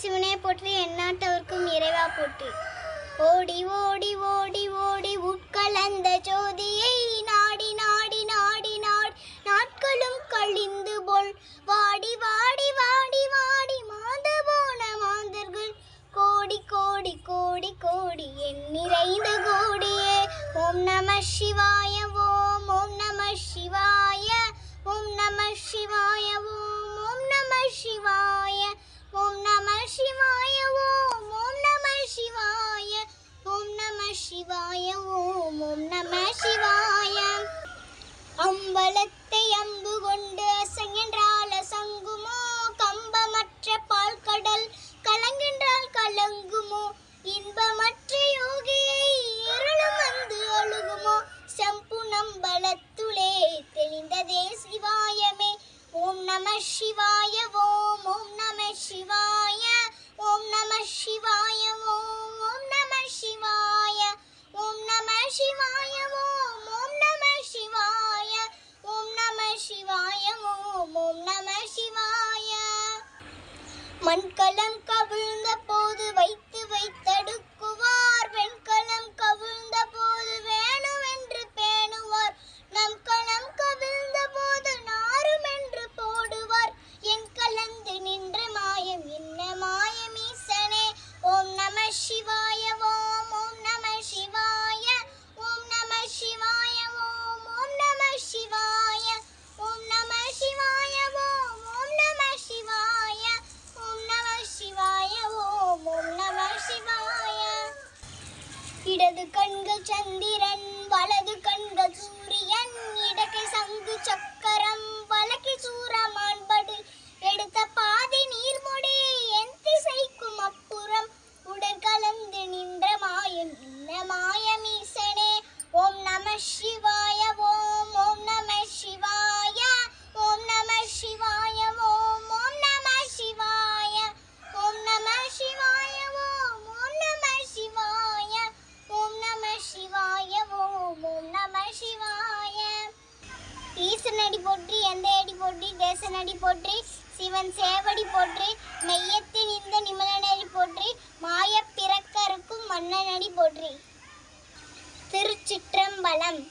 சிவனே போற்றி, எந்நாட்டவர்க்கும் இறைவா போற்றி. ஓடி ஓடி ஓடி ஓடி உட்கலந்த ஜோதியை நாடி நாடி நாடி நாடி நாட்களும் கழிந்து போல் வாடி வாடி வாடி வாடி மாந்த போன மாந்தர்கள் கோடி கோடி கோடி கோடி எண்ணிறைந்த கோடியே. ஓம் நம சிவாய ஓம் ஓம் நம சிவாய ஓம் நம சிவாய ஓம் ஓம் நம சிவாய ஓம் நம சிவாய ஓம் ஓம் நம சிவாய ஓம் நம சிவாய ஓம் ஓம் நம சிவாய. அம்பலத்தை அம்பு கொண்டு அசைகின்றால் அசங்குமோ, கம்பமற்ற பால் கடல் கலங்கின்றால் கலங்குமோ, இன்பமற்ற யோகியை இருளும் வந்து அழுகுமோ, செம்புனம்பலத்துளே தெளிந்ததே சிவாயமே. ஓம் நம சிவாய ஓம் ஓம் நம சிவாய ஓம் நம சிவாய ஓம் ஓம் நம சிவாய ஓம் நம சிவாய ஓம் ஓம் நம சிவாய ஓம் நம சிவாய ஓம் ஓம் நம சிவாய. மண்கலம் கவிழ்ந்த போது வைத்து வைத்தடுக்குவார், வெண்கலம் கவிழ்ந்த போது வேணுமென்று பேணுவார், நம் களம் கவிழ்ந்த போது நாரும் என்று போடுவார், என் கலந்து நின்ற மாயம் என்ன மாயம் ஈசனே. ஓம் நம சிவாய ஓம் ஓம் நம சிவாய ஓம் நம சிவாய ஓம் ஓம் நம சிவாய ஓம் நம சிவாய ஓம் ஓம் நம சிவாய ஓம் நம சிவாய ஓம் ஓம் நம சிவாய. இடது கண்கள் சந்திரன் வலது கண்கள் சூரியன், இடக்கை சங்கு சக்கரம் வலக்கை சூரமான்படு, எடுத்த பாதி நீர்முடி என் திசைக்கும் அப்புறம், உடல் கலந்து நின்ற மாயம் என்ன மாயம் ஈசனே. ஓம் நம சிவாய ஓம் ஓம் நம சிவாய ஓம் நம சிவாய ஓம் ஓம் நம சிவாய ஓம் நம சிவாய ஓம் ஓம் நம சிவாய ஓம் நம சிவாய ஓம் ஓம் நம சிவாய. ஈசனடி போற்றி, எந்தையடி போற்றி, தேசனடி போற்றி, சிவன் சேவடி போற்றி, மெய்யத்தின் இந்த நிமலனடி போற்றி, மாய பிறக்கருக்கும் மன்னனடி போற்றி. திருச்சிற்றம்பலம்.